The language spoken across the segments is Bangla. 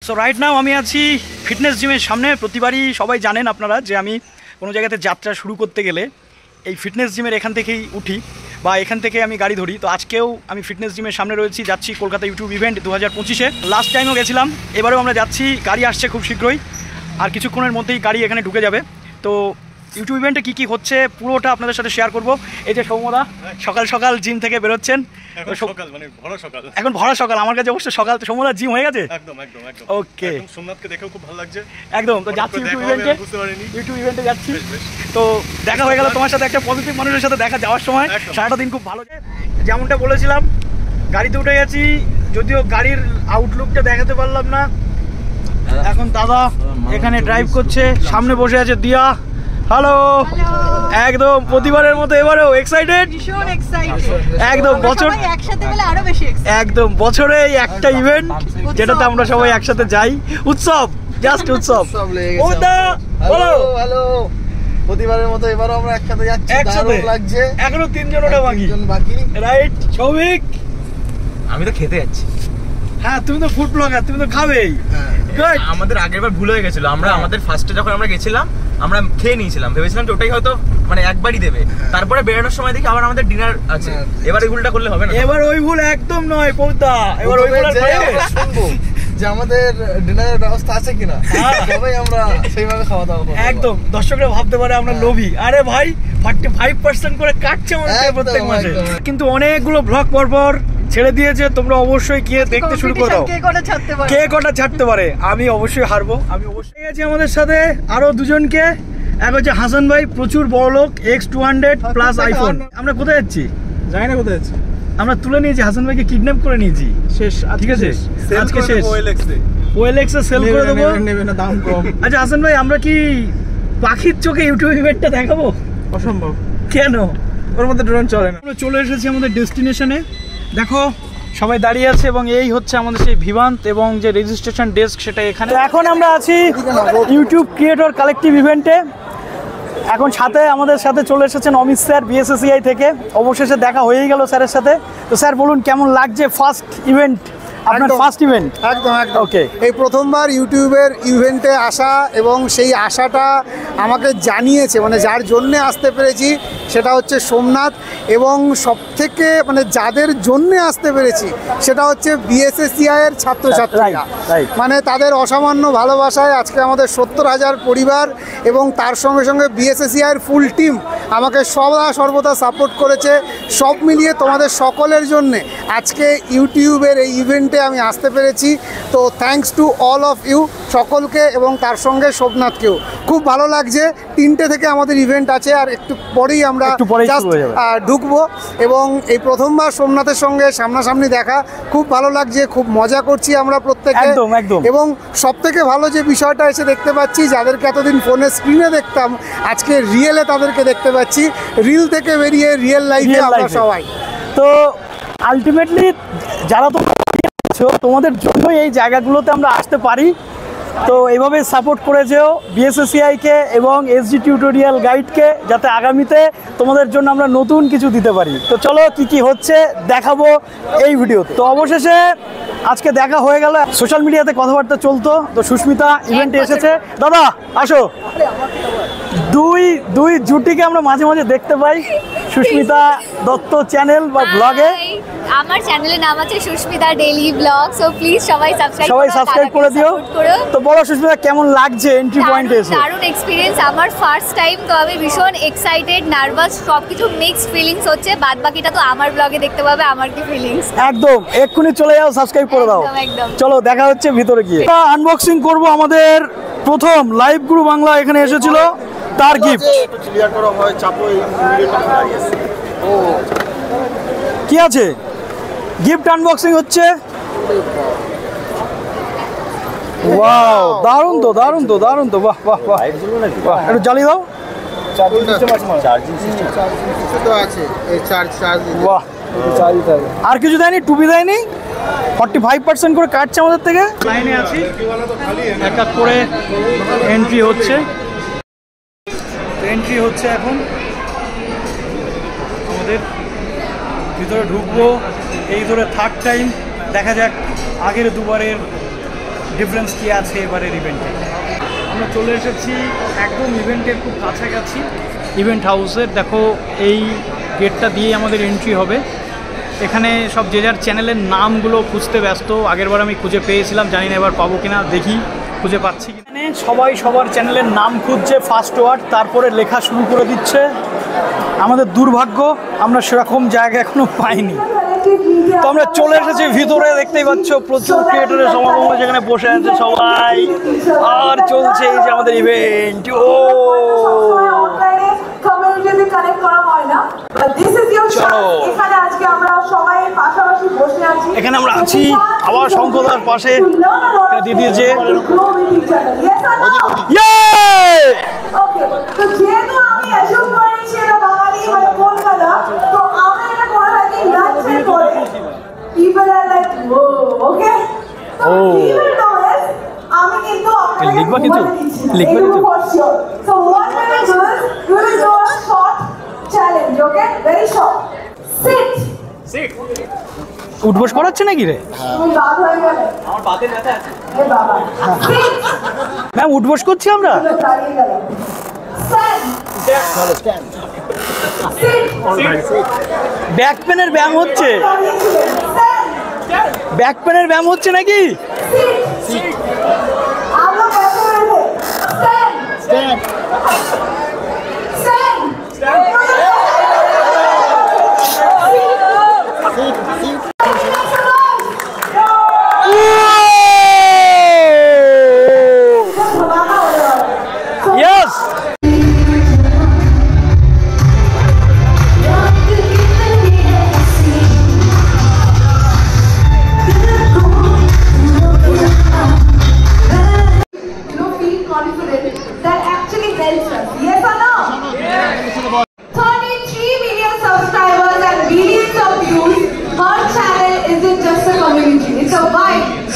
সো রাইট নাও আমি আছি ফিটনেস জিমের সামনে। প্রতিবারই সবাই জানেন আপনারা যে আমি কোনো জায়গাতে যাত্রা শুরু করতে গেলে এই ফিটনেস জিমের এখান থেকেই উঠি বা এখান থেকে আমি গাড়ি ধরি। তো আজকেও আমি ফিটনেস জিমের সামনে রয়েছি, যাচ্ছি কলকাতা ইউটিউব ইভেন্ট 2025-এ। লাস্ট টাইমও গেছিলাম, এবারেও আমরা যাচ্ছি। গাড়ি আসছে খুব শীঘ্রই, আর কিছুক্ষণের মধ্যেই গাড়ি এখানে ঢুকে যাবে। তো ইউটিউব ইভেন্টে কী কী হচ্ছে পুরোটা আপনাদের সাথে শেয়ার করব। এই যে সৌম্যদা সকাল সকাল জিম থেকে বেরোচ্ছেন। এখন ভরা সকাল, আমার কাছে অবশ্য সকাল। তো সৌম্যদা জিম হয়ে গেছে? একদম একদম একদম। ওকে, সোমনাথকে দেখেও খুব ভালো লাগছে। একদম। তো যাচ্ছি ইউটিউব ইভেন্টে যাচ্ছি। তো দেখা হয়ে গেল তোমার সাথে, একটা পজিটিভ মানুষের সাথে দেখা যাওয়ার সময়। সারাটা দিন খুব ভালো। যেমনটা বলেছিলাম গাড়িতে উঠে গেছি, যদিও গাড়ির আউটলুকটা দেখাতে পারলাম না। এখন দাদা এখানে ড্রাইভ করছে, সামনে বসে আছে দিয়া। হ্যালো, একদম প্রতিবারের মতো এবারেও এক্সাইটেড, একদম। বছর একদম বছরে একটা ইভেন্ট যেটাতে আমরা সবাই একসাথে যাই, উৎসব, জাস্ট উৎসব। প্রতিবারের মতো এবারও আমরা একসাথে যাচ্ছি, দারুণ লাগছে। এখনো তিনজন ওটা বাকি, রাইট? সৌভিক, আমি তো খেতে যাচ্ছি। হ্যাঁ, তুমি তো ফুড ব্লগার, তুমি তো খাবেই। আমাদের আগেরবার ভুল হয়ে গেছিল, আমরা আমাদের ফার্স্টে যখন আমরা গেছিলাম আমরা খেয়ে নিয়েছিলাম, ভেবেছিলাম যে ওটাই হয়তো মানে একবারই দেবে। তারপরে বেরোনোর সময় দেখি আবার আমাদের ডিনার আছে। এবার এই ভুলটা করলে হবে না। এবার ওই ভুল একদম নয় পৌদা, এবার ওই ভুল শুনবো যে আমাদের ডিনারের ব্যবস্থা আছে কিনা, তবেই আমরা সেইভাবে খাওয়া দাওয়া করব। একদম। দর্শকরা ভাবতে পারে আমরা লোভী। আরে ভাই 45% করে কাটছে আমাদের প্রত্যেক মাসে। কিন্তু অনেকগুলো ব্লগ পরপর ছেড়ে দিয়েছে, তোমরা অবশ্যই গিয়ে দেখতে শুরু করে দাও। কে কটা ছাড়তে পারে? আমি অবশ্যই হারবো। আমি অবশ্যই আছি আমাদের সাথে আরো দুজনকে। এক হচ্ছে হাসান ভাই, প্রচুর বড় লোক, X200 প্লাস আইফোন। আমরা কোথায় যাচ্ছি? জানি না কোথায় যাচ্ছি। আমরা তুলে নিয়েছি, হাসান ভাইকে কিডন্যাপ করে নিয়েছি। শেষ, ঠিক আছে, আজকে শেষ। OLX এ সেল করে দেবো, নেবে না, দাম কম। আচ্ছা হাসান ভাই, আমরা কি পাখির চোখে ইউটিউব ইভেন্টটা দেখাবো? অসম্ভব। কেন? ওর মধ্যে ড্রোন চলে না। আমরা চলে এসেছি আমাদের ডেস্টিনেশনে। দেখো সবাই দাঁড়িয়ে আছে, এবং এই হচ্ছে আমাদের সেই ভিভান্ত এবং যে রেজিস্ট্রেশন ডেস্ক, সেটা এখানে। এখন আমরা আছি ইউটিউব ক্রিয়েটর কালেকটিভ ইভেন্টে। এখন সাথে আমাদের সাথে চলে এসেছেন অমিত স্যার, BSSCI থেকে। অবশেষে দেখা হয়েই গেল স্যারের সাথে। তো স্যার বলুন, কেমন লাগছে ফার্স্ট ইভেন্ট, আপনার ফার্স্ট ইভেন্ট? একদম একদম। ওকে, এই প্রথমবার ইউটিউবের ইভেন্টে আসা, এবং সেই আশাটা আমাকে জানিয়েছে, মানে যার জন্যে আসতে পেরেছি সেটা হচ্ছে সোমনাথ। এবং সবথেকে মানে যাদের জন্যে আসতে পেরেছি সেটা হচ্ছে BSSCI এর ছাত্রছাত্রীরা। মানে তাদের অসামান্য ভালোবাসায় আজকে আমাদের 70,000 পরিবার, এবং তার সঙ্গে সঙ্গে BSSCI এর ফুল টিম আমাকে সর্বদা সাপোর্ট করেছে। সব মিলিয়ে তোমাদের সকলের জন্যে আজকে ইউটিউবের এই ইভেন্টে আমি আসতে পেরেছি। তো thanks to all of you, সকলকে, এবং তার সঙ্গে সোমনাথকেও। খুব ভালো লাগছে। 3টে থেকে আমাদের ইভেন্ট আছে, আর একটু পরেই আমরা ঢুকবো। এবং এই প্রথমবার সোমনাথের সঙ্গে সামনাসামনি দেখা, খুব ভালো লাগছে, খুব মজা করছি আমরা প্রত্যেকে। এবং সবথেকে ভালো যে বিষয়টা এসে দেখতে পাচ্ছি, যাদেরকে এতদিন ফোনের স্ক্রিনে দেখতাম, আজকে রিয়েলে তাদেরকে দেখতে পাচ্ছি। রিল থেকে বেরিয়ে রিয়েল লাইফে আমরা সবাই। তো আলটিমেটলি যারা তো তোমাদের জন্যই এই জায়গাগুলোতে আমরা আসতে পারি। তো এইভাবে সাপোর্ট করেছেও BSSCI-কে এবং SD টিউটোরিয়াল গাইডকে, যাতে আগামীতে তোমাদের জন্য আমরা নতুন কিছু দিতে পারি। তো চলো কি কি হচ্ছে দেখাবো এই ভিডিওতে। তো অবশেষে আজকে দেখা হয়ে গেল। সোশ্যাল মিডিয়াতে কথাবার্তা চলতো, তো সুস্মিতা ইভেন্টে এসেছে। দাদা আসো। দুই জুটিকে আমরা মাঝে মাঝে দেখতে পাই সুস্মিতা দত্ত চ্যানেল বা ব্লগে। আমার চ্যানেলের নাম আছে Susmita daily blog. So please সবাই সাবস্ক্রাইব করে দিও। তো বলো সুস্মিতা, কেমন লাগছে এন্ট্রি পয়েন্টে এসে? দারুণ এক্সপিরিয়েন্স, আমার ফার্স্ট টাইম। তো আমি ভীষণ এক্সাইটেড, নার্ভাস, সবকিছু মিক্সড ফিলিংস হচ্ছে। বাদ বাকিটা তো আমার ব্লগে দেখতে পাবে আমার কি ফিলিংস। একদম, এক্ষুনি চলে যাও, সাবস্ক্রাইব করে দাও। চলো দেখা হচ্ছে ভিতরে গিয়ে। আনবক্সিং করব আমাদের প্রথম লাইভ গুরু বাংলা এখানে এসেছিল, তার গিফট। কি আছে? গিফট আনবক্সিং হচ্ছে। ওয়াও, দারুণ তো দারুণ তো দারুণ তো। বাহ বাহ বাহ, একটু জ্বালিয়ে দাও। বাহ, আর কিছু দেয়নি? টুপি দেয়নি? 45% করে কাটছে আমাদের থেকে। লাইনে আছি, এক এক করে এন্ট্রি হচ্ছে। এখন আমাদের ভিতরে ঢুকবো, এই ধরে থার্ড টাইম। দেখা যাক আগের দুবারের ডিফারেন্স কী আছে এবারের ইভেন্টে। আমরা চলে এসেছি একদম ইভেন্টের খুব কাছাকাছি ইভেন্ট হাউসের। দেখো এই গেটটা দিয়ে আমাদের এন্ট্রি হবে। এখানে সব যে যার চ্যানেলের নামগুলো খুঁজতে ব্যস্ত। আগেরবার আমি খুঁজে পেয়েছিলাম, জানি না এবার পাবো কিনা, দেখি খুঁজে পাচ্ছি কি। সবাই সবার চ্যানেলের নাম খুঁজছে, ফার্স্ট ওয়ার্ড, তারপরে লেখা শুরু করে দিচ্ছে। আমাদের দুর্ভাগ্য আমরা সেরকম জায়গা এখনো পাইনি। তো আমরা চলে এসেছি ভিতরে, দেখতেই পাচ্ছ প্রচুর ক্রিয়েটরের সমাগম যেখানে বসে আছে সবাই, আর চলছে এই যে আমাদের ইভেন্ট। ও এখানে আমরা আছি, আবার শঙ্করদার পাশে দিয়ে দিয়েছে। লিখবা কিছু, লিখবা কিছু। উঠবোস করাচ্ছে নাকি রে? ম্যাম উঠবোস করছি আমরা। ব্যাক পেনের ব্যায়াম হচ্ছে, ব্যাক পেনের ব্যায়াম হচ্ছে নাকি?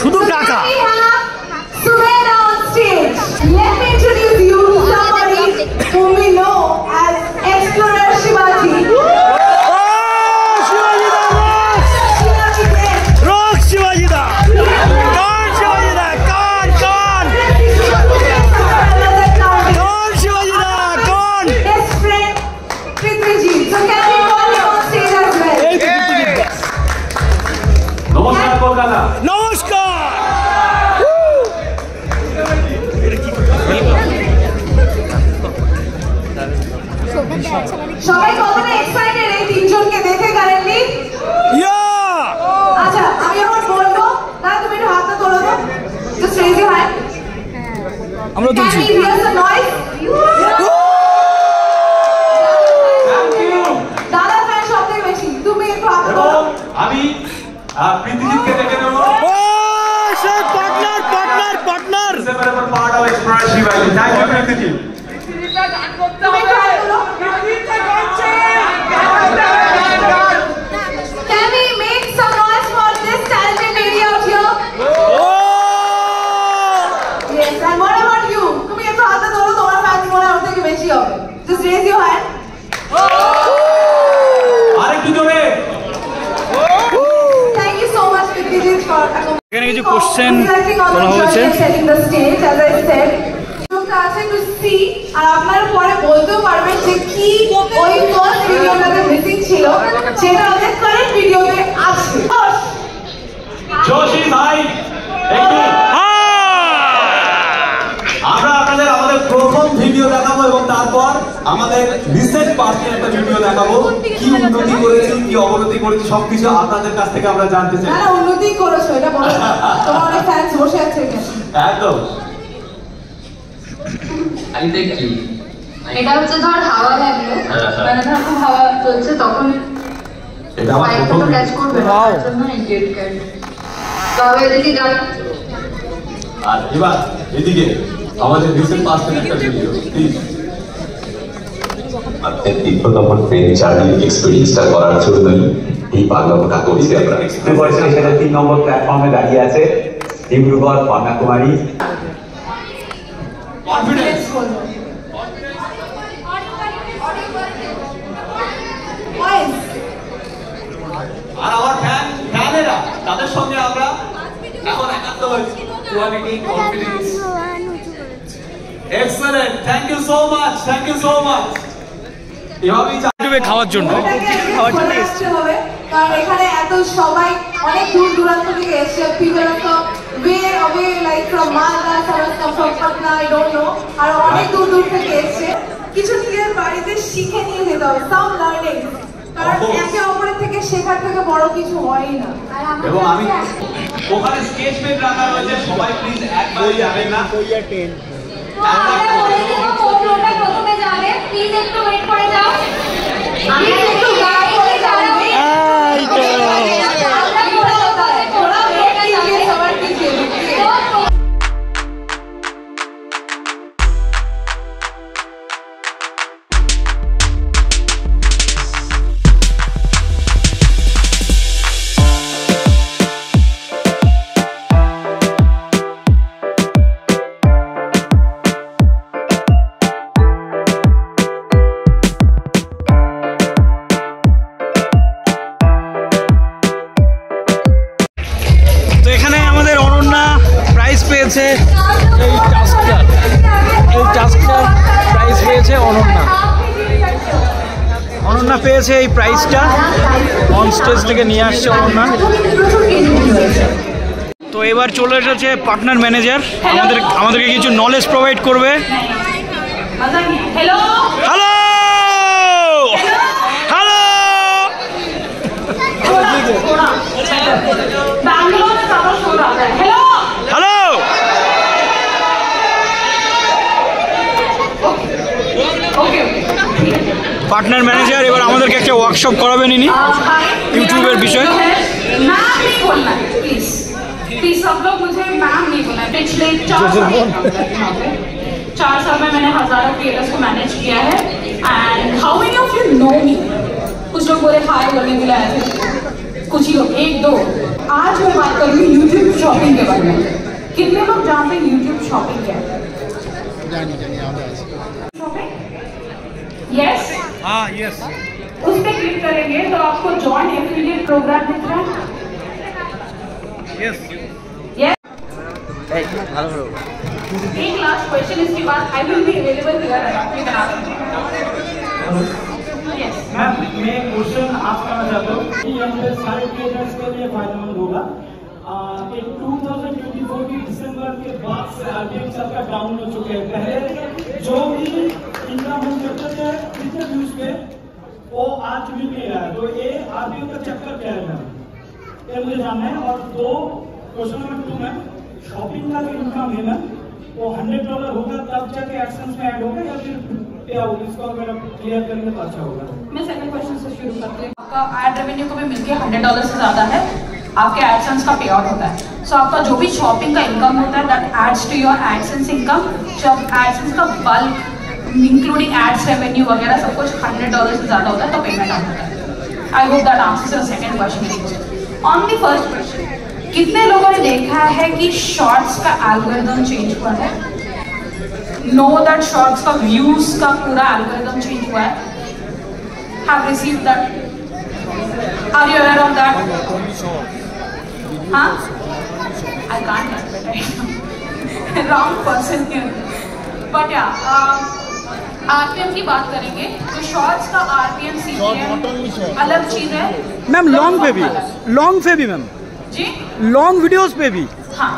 শুধু টাকা। সবাই কতটা এক্সাইটেড এই তিনজনকে দেখে কারেন্টলি? আচ্ছা আমি এখন বলবো, দাদা তুমি একটু হাতটা তোলো তো, জাস্ট রেজ ইউর হ্যান্ড। আমরা তুলছি। Can we hear the noise? দাদা ফ্যান সবথেকে বেশি, তুমি একটু হাতটা তোলো। আমি প্রীতিজিৎকে ডেকে নেব। ও sir partner partner partner separable part of explorer শিবাজি। Thank you Pritijit. তুমি একটু হাত তোলো। Can we make some noise for this talented lady out here? Yes, and what about you? তুমি একটু হাতটা তোলো, তোমার ফ্যান্স মনে হয় ওর থেকে বেশি হবে। Just raise your hand. আরেকটু জোরে। Thank you so much Prithijit for এখানে কিছু কোশ্চেন করা হয়েছে। setting the stage as I said. তোমরা আছে to see আর আপনারা পরে বলতেও পারবেন যে কি ওই ফার্স্ট ভিডিওটাতে মিসিং ছিল যেটা আমাদের কারেন্ট ভিডিওতে আছে। জোশী ভাই একটু আমরা আপনাদের আমাদের প্রথম ভিডিও দেখাবো এবং তারপর আমাদের রিসেন্ট পার্টের একটা ভিডিও দেখাবো। কি উন্নতি করেছি, কি অবনতি করেছি সবকিছু আপনাদের কাছ থেকে আমরা জানতে চাই। না উন্নতি করেছো এটা বলো, তোমার অনেক ফ্যান্স বসে আছে এখানে। একদম। এটা হচ্ছে ধর হাওয়া লাগলো, মানে ধর খুব হাওয়া চলছে তখন এটা আমার প্রথম তো ক্যাচ করবে না, তার জন্য এই গেট ক্যাট। তবে এদিকে যান। আর এবার এদিকে আমাদের রিসেন্ট পার্টের একটা ভিডিও প্লিজ। আপনার দীর্ঘতম ট্রেন জার্নি এক্সপিরিয়েন্সটা করার জন্যই এই পাগলামোটা করছি আমরা। বছর সেটা 3 নম্বর প্ল্যাটফর্মে দাঁড়িয়ে আছে ডিব্রুগড় কন্যাকুমারী। কনফিডেন্স আর আমার ফ্যানেরা তাদের সঙ্গে আমরা এখন একাত্ম হয়েছি। quality, confidence. Excellent. Thank you so much. Thank you so much. ইউটিউবে খাওয়ার জন্য হবে কারণ এখানে এত সবাই অনেক দূর দূরান্ত থেকে এসেছে people are from way away like from Malda, some from Patna, I don't know আর অনেক দূর দূর থেকে এসেছে কিছু নিজের বাড়িতে শিখে নিয়ে যেতে হবে some learning কারণ একে অপরের থেকে শেখার থেকে বড় কিছু হয়ই না এবং আমি ওখানে স্কেচ পেন রাখা রয়েছে সবাই প্লিজ একবারই যাবেন না প্রথমে যাবে প্লিজ একটু ওয়েট করে যাও আমি একটু গাইড করে যাও পেয়েছে এই টাস্কটার প্রাইজ পেয়েছে অনন্যা পেয়েছে এই প্রাইজটা অন স্টেজ থেকে নিয়ে আসছে অনন্যা। তো এবার চলে এসেছে পার্টনার ম্যানেজার আমাদেরকে কিছু নলেজ প্রোভাইড করবে। Hello hello hello hello partner manager এবার আমাদেরকে একটা ওয়ার্কশপ করাবেন ইনি यूट्यूबर বিষয়। नाम नहीं बोलना प्लीज प्लीज सब लोग मुझे मैम नहीं बोलना। पिछले 4 साल में मैंने हजारों क्रिएटर्स को मैनेज किया है and how many of you know me. कुछ लोग बोले हाय बोलने के लिए आए थे कुछ ही लोग 1-2। आज मैं बात करूँगी यूट्यूब शॉपिंग के बारे में। कितने लोग जानते हैं यूट्यूब शॉपिंग क्या है? यस हाँ यस उस पर क्लिक करेंगे तो आपको जॉइन एफिलिएट प्रोग्राम दिख रहा है। यस एक लास्ट क्वेश्चन इसके बाद I will be available here you can ask. Yes ma'am मैं क्वेश्चन आस्क करना चाहता हूँ कि हमारे सारे क्रिएटर्स के लिए फायदेमंद होगा। 2024 की दिसंबर के बाद से आरपीएम सबका डाउन हो चुके हैं। पहले जो भी इनकम हम करते थे कितने व्यूज पे वो आज भी नहीं रहा है। तो ये आरपीएम का चक्कर क्या है मैम ये मुझे जानना है। और दो क्वेश्चन नंबर 2 मैम शॉपिंग का जो इनकम है मैम वो $100 होगा तब जाके एडसेंस में ऐड होगा या फिर पे आउट इसको अगर आप क्लियर करेंगे तो अच्छा होगा। मैं सेकंड क्वेश्चन से शुरू करती हूँ। आपका एड रेवेन्यू को भी मिलके $100 से ज़्यादा है आपके एडसेंस का पे आउट होता है। सो आपका जो भी शॉपिंग का इनकम होता है that adds to your AdSense income. जब एडसेंस का बल्क इंक्लूडिंग एड्स रेवेन्यू वगैरह सब कुछ $100 से ज़्यादा होता है तो पेमेंट आता है। I hope that answers your second question. On the first question कितने लोगों ने देखा है कि शॉर्ट्स का एल्गोरिदम चेंज हुआ है? नो दैट शॉर्ट्स का व्यूज का पूरा एल्गोरिदम चेंज हुआ है। Have received that? Are you aware of that? हाँ I can't wrong person here but या आरपीएम की बात करेंगे तो शॉर्ट्स का आरपीएम सीपीएम अलग चीज है मैम। लॉन्ग पे भी मैम जी लॉन्ग वीडियोस पे भी हाँ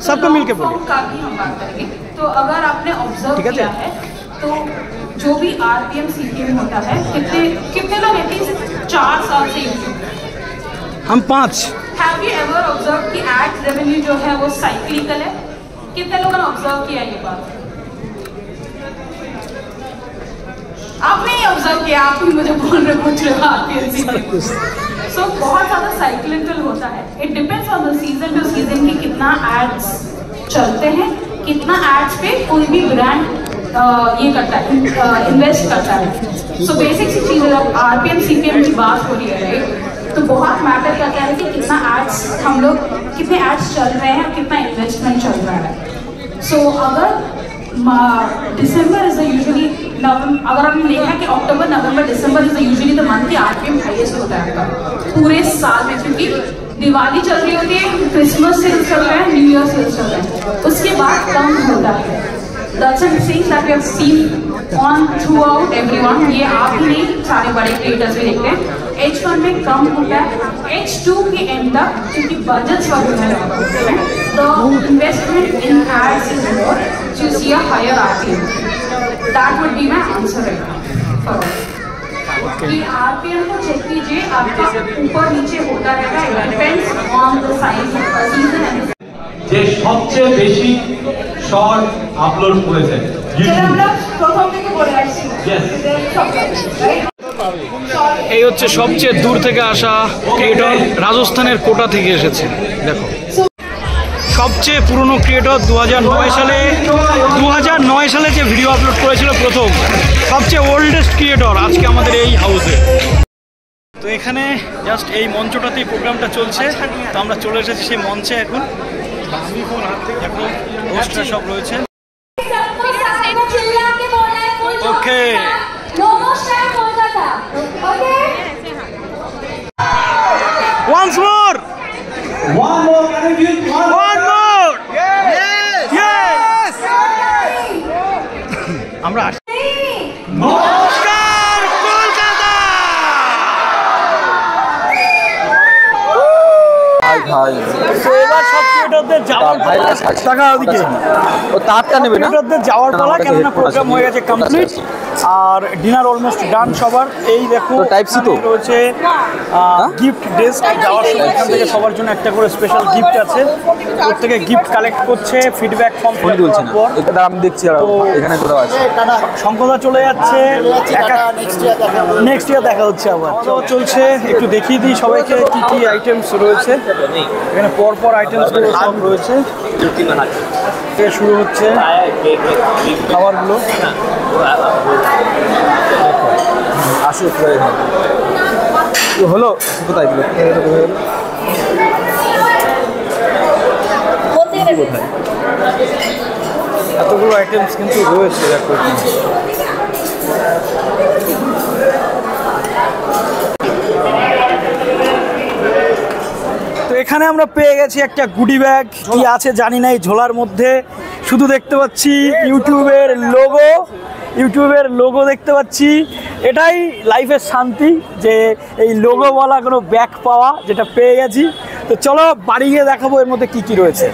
सबको मिलके बोलिए का भी हम बात करेंगे। तो अगर आपने ऑब्जर्व किया है तो जो भी आरपीएम सीपीएम होता है कितने लोग एटलीस्ट 4 साल से यूट्यूब हम 5। हैव यू एवर ऑब्जर्व कि एड रेवेन्यू जो है वो साइक्लिकल है? कितने लोगों ने ऑब्जर्व किया ये बात? आपने ही ऑब्जर्व किया आप ही मुझे बोल रहे कुछ सो बहुत ज़्यादा साइक्लिकल होता है। It depends on the season two season की कितना एड्स चलते हैं कितना एड्स पे कोई भी ब्रांड ये करता है इन्वेस्ट करता है। सो बेसिक सी चीज़ें जब आरपीएम सीपीएम की बात हो रही है राइट तो बहुत मैटर करता है कि कितना एड्स हम लोग कितने एड्स चल रहे हैं कितना इन्वेस्टमेंट चल रहा है। सो अगर दिसंबर इज यूजुअली अगर हमने देखा कि अक्टूबर नवंबर दिसंबर इज यूजुअली द मंथ की आरपीएम हाईएस्ट होता है आपका पूरे साल में क्योंकि दिवाली चल रही होती है, क्रिसमस सेल्स चल रहा है, न्यू ईयर सेल्स चल रहा है, उसके बाद कम होता है। That's a thing that we have seen on throughout everyone. ये आप ही नहीं, सारे बड़े क्रिएटर्स भी देखते हैं। H1 में कम होता है, H2 के एंड तक क्योंकि बजट्स वगैरह है, the investment in ads is more, so you see a higher RPM. That would be my answer right now. कि RPM को चेक कीजिए, आपका ऊपर नीचे होता रहेगा, it depends on the size of the season and যে সবচেয়ে বেশি শর্ট আপলোড করেছেন প্রথম থেকে বলে আসছি। এই হচ্ছে সবচেয়ে দূর থেকে আসা ক্রিয়েটর, রাজস্থানের কোটা থেকে এসেছে। দেখো সবচেয়ে পুরনো ক্রিয়েটর 2009 সালে যে ভিডিও আপলোড করেছিল প্রথম, সবচেয়ে ওল্ডেস্ট ক্রিয়েটর আজকে আমাদের এই হাউসে। তো এখানে জাস্ট এই মঞ্চটাতেই প্রোগ্রামটা চলছে, তো আমরা চলে এসেছি সেই মঞ্চে। এখন হোস্টরা সব রয়েছে। ওকে once more yes আমরা নমস্কার কলকাতা। এবার সব ক্রিয়েটরদের যাওয়ার পালা, টাকা ওদিকে ও তারটা নেবে না, ক্রিয়েটরদের যাওয়ার পালা, কেননা প্রোগ্রাম হয়ে গেছে কমপ্লিট আর ডিনার অলমোস্ট ডান সবার। এই দেখো টাইপ সি তো রয়েছে গিফট ডেস্ক, যাওয়ার সময় এখান থেকে সবার জন্য একটা করে স্পেশাল গিফট আছে, প্রত্যেকে গিফট কালেক্ট করছে, ফিডব্যাক ফর্ম দেওয়ার পর এটা আমি দেখছি। আর এখানে করা আছে শঙ্করদা চলে যাচ্ছে, নেক্সট ইয়ার দেখা হচ্ছে আবার। তো চলছে, একটু দেখিয়ে দিই সবাইকে কি কি আইটেমস রয়েছে এখানে। পরপর আইটেমসগুলো সব রয়েছে, শুরু হচ্ছে খাবারগুলো। হলো কোথায় এতগুলো আইটেমস কিন্তু রয়েছে। তো এখানে আমরা পেয়ে গেছি একটা গুডি ব্যাগ, কি আছে জানি না এই ঝোলার মধ্যে, শুধু দেখতে পাচ্ছি ইউটিউবের লোগো দেখতে পাচ্ছি। এটাই লাইফের শান্তি যে এই লোগো বলা কোনো ব্যাগ পাওয়া, যেটা পেয়ে গেছি। তো চলো বাড়ি গিয়ে দেখাবো এর মধ্যে কি কি রয়েছে।